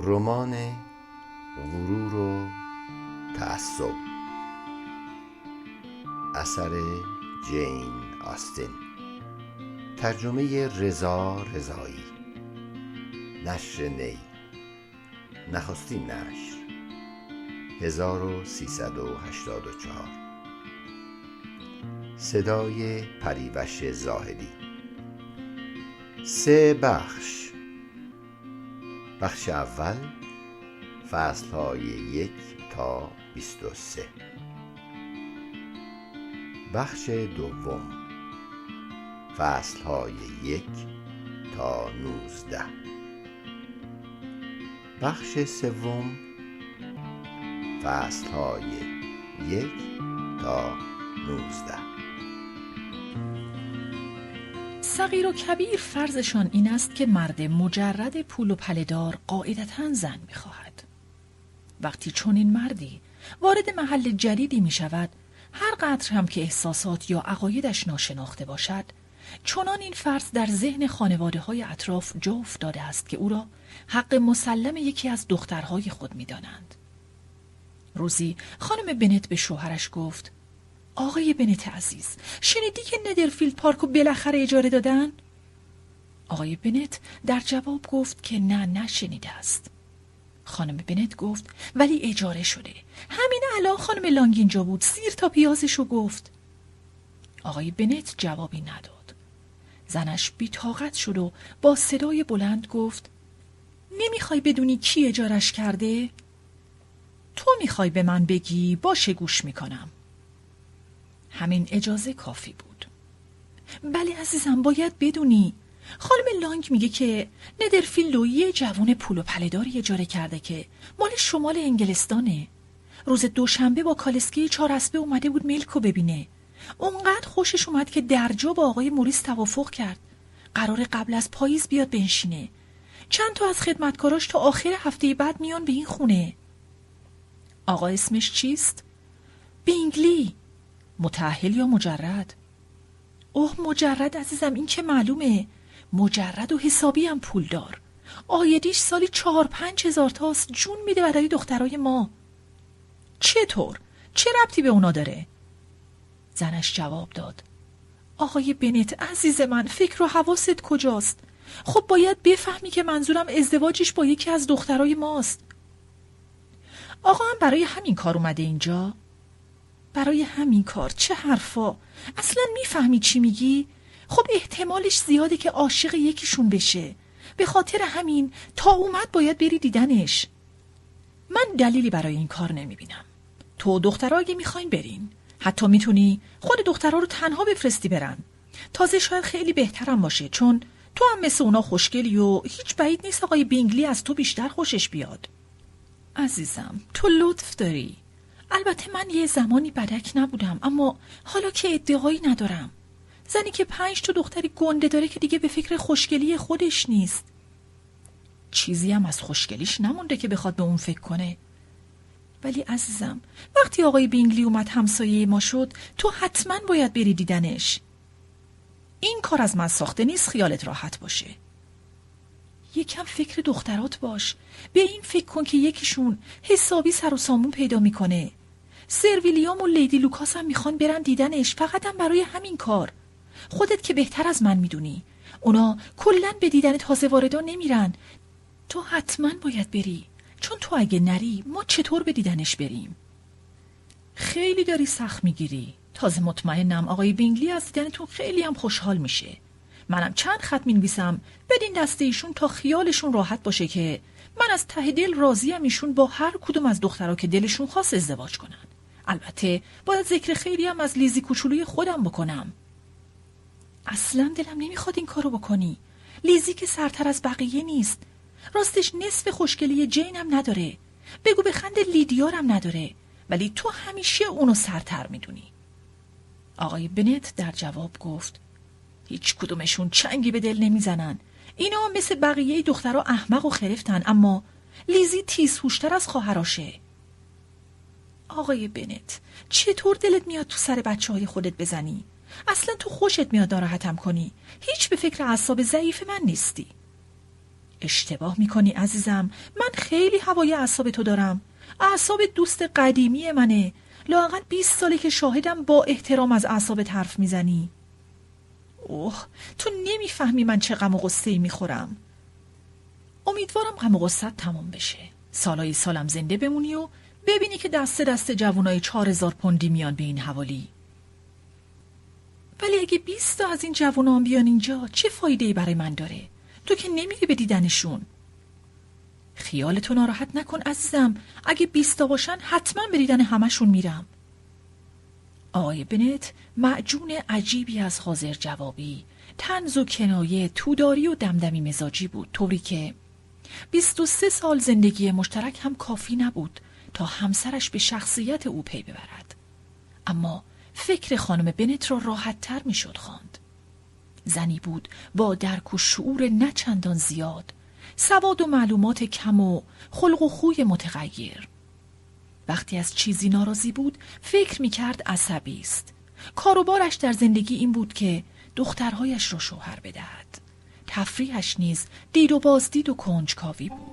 رمان غرور و تعصب، اثر جین آستین، ترجمه رضا رضایی، نشر نی، نخستین نشر، 1384. صدای پریوش زاهدی. 3 بخش. بخش اول، فصل‌های 1 تا 23. بخش دوم، فصل‌های 1 تا 19. بخش سوم، فصل‌های 1 تا 19. صغیر و کبیر فرضشان این است که مرد مجرد پول و پله‌دار قاعدتاً زن می‌خواهد. وقتی چون این مردی وارد محل جدیدی می‌شود، هر قدر هم که احساسات یا عقایدش ناشناخته باشد، چنان این فرض در ذهن خانواده‌های اطراف جا افتاده است که او را حق مسلم یکی از دخترهای خود می‌دانند. روزی خانم بنت به شوهرش گفت: آقای بنت عزیز، شنیدی که ندرفیلد پارکو بالاخره اجاره دادن؟ آقای بنت در جواب گفت که نشنیده است. خانم بنت گفت: ولی اجاره شده. همین الان خانم لانگ اینجا بود، سیر تا پیازشو گفت. آقای بنت جوابی نداد. زنش بی‌طاقت شد و با صدای بلند گفت: نمیخوای بدونی کی اجارش کرده؟ تو میخوای به من بگی؟ باشه، گوش میکنم. همین اجازه کافی بود. بله عزیزم، باید بدونی. خانم لانگ میگه که ندرفیلد یه جوون پول و پله‌داری اجاره کرده که مال شمال انگلستانه. روز دوشنبه با کالسکه 4 اسبه اومده بود ملکو ببینه. اونقدر خوشش اومد که درجا با آقای موریس توافق کرد. قرار قبل از پاییز بیاد بنشینه. چند تا از خدمتکاراش تا آخر هفته بعد میان به این خونه. آقا اسمش چیست؟ بینگلی. متأهل یا مجرد؟ اوه، مجرد عزیزم، این که معلومه. مجرد و حسابی هم پول دار. آیدیش سالی 4-5 هزار تاست. جون میده برای دخترای ما. چطور؟ چه ربطی به اونا داره؟ زنش جواب داد: آقای بنت عزیز من، فکر و حواست کجاست؟ خب باید بفهمی که منظورم ازدواجش با یکی از دخترای ماست. آقا هم برای همین کار اومده اینجا؟ برای همین کار؟ چه حرفا؟ اصلا میفهمی چی میگی؟ خب احتمالش زیاده که عاشق یکیشون بشه. به خاطر همین تا اومد باید بری دیدنش. من دلیلی برای این کار نمیبینم. تو دخترها اگه میخواین برین، حتی میتونی خود دخترها رو تنها بفرستی برن. تازه شاید خیلی بهترم باشه، چون تو هم مثل اونا خوشگلی و هیچ بعید نیست آقای بینگلی از تو بیشتر خوشش بیاد. عزیزم، تو لطف داری. البته من یه زمانی بدک نبودم، اما حالا که ادعایی ندارم. زنی که 5 تا دختری گنده داره که دیگه به فکر خوشگلی خودش نیست. چیزی هم از خوشگلیش نمونده که بخواد به اون فکر کنه. ولی عزیزم، وقتی آقای بینگلی اومد همسایه ما شد، تو حتما باید بری دیدنش. این کار از من ساخته نیست، خیالت راحت باشه. یکم فکر دخترات باش. به این فکر کن که یکیشون حسابی سر و سامون پیدا میکنه. سر ویلیام و لیدی لوکاس هم میخوان برن دیدنش، فقط هم برای همین کار. خودت که بهتر از من میدونی اونا کلن به دیدن تازه واردان نمیرن. تو حتما باید بری، چون تو اگه نری ما چطور به دیدنش بریم؟ خیلی داری سخت میگیری. تازه مطمئنم آقای بینگلی از دیدنتون خیلی هم خوشحال میشه. منم چند خط مینویسم بدین دسته ایشون تا خیالشون راحت باشه که من از ته دل راضیم ایشون با هر کدوم از دخترها که دلشون خواست ازدواج کنن. البته باید ذکر خیلی هم از لیزی کوچولوی خودم بکنم. اصلا دلم نمیخواد این کارو بکنی. لیزی که سرتر از بقیه نیست. راستش نصف خوشگلی جین هم نداره. بگو بخند لیدیارم نداره. ولی تو همیشه اونو سرتر میدونی. آقای بنت در جواب گفت: هیچ کدومشون چنگی به دل نمیزنن. اینا مثل بقیه دخترها احمق و خرفتن، اما لیزی تیزهوشتر از خواهراشه. آقای بنت، چطور دلت میاد تو سر بچه‌های خودت بزنی؟ اصلا تو خوشت میاد ناراحتم کنی. هیچ به فکر اعصاب ضعیف من نیستی. اشتباه میکنی عزیزم، من خیلی هوای اعصاب تو دارم. اعصاب دوست قدیمی منه. لااقل 20 ساله که شاهدم با احترام از اعصابت حرف میزنی. اوه، تو نمیفهمی من چه غم و غصه‌ای میخورم. امیدوارم غم و غصه‌ت تمام بشه. سالای سالم زنده بمونی و ببینی که دسته دسته جوانای 4000 پوندی میان به این حوالی. ولی اگه 20 تا از این جوانان بیان اینجا چه فایده‌ای برای من داره؟ تو که نمیری به دیدنشون. خیالتو ناراحت نکن عزیزم، اگه 20 تا باشن حتما به دیدن همشون میرم. آقای بنت معجون عجیبی از حاضر جوابی، طنز و کنایه، توداری و دمدمی مزاجی بود، طوری که 23 سال زندگی مشترک هم کافی نبود تا همسرش به شخصیت او پی ببرد. اما فکر خانم بنت را راحت تر می شد خواند. زنی بود با درک و شعور نه چندان زیاد، سواد و معلومات کم و خلق و خوی متغیر. وقتی از چیزی ناراضی بود فکر می کرد عصبی است. کاروبارش در زندگی این بود که دخترهایش را شوهر بدهد. تفریحش نیز دید و بازدید و کنجکاوی بود.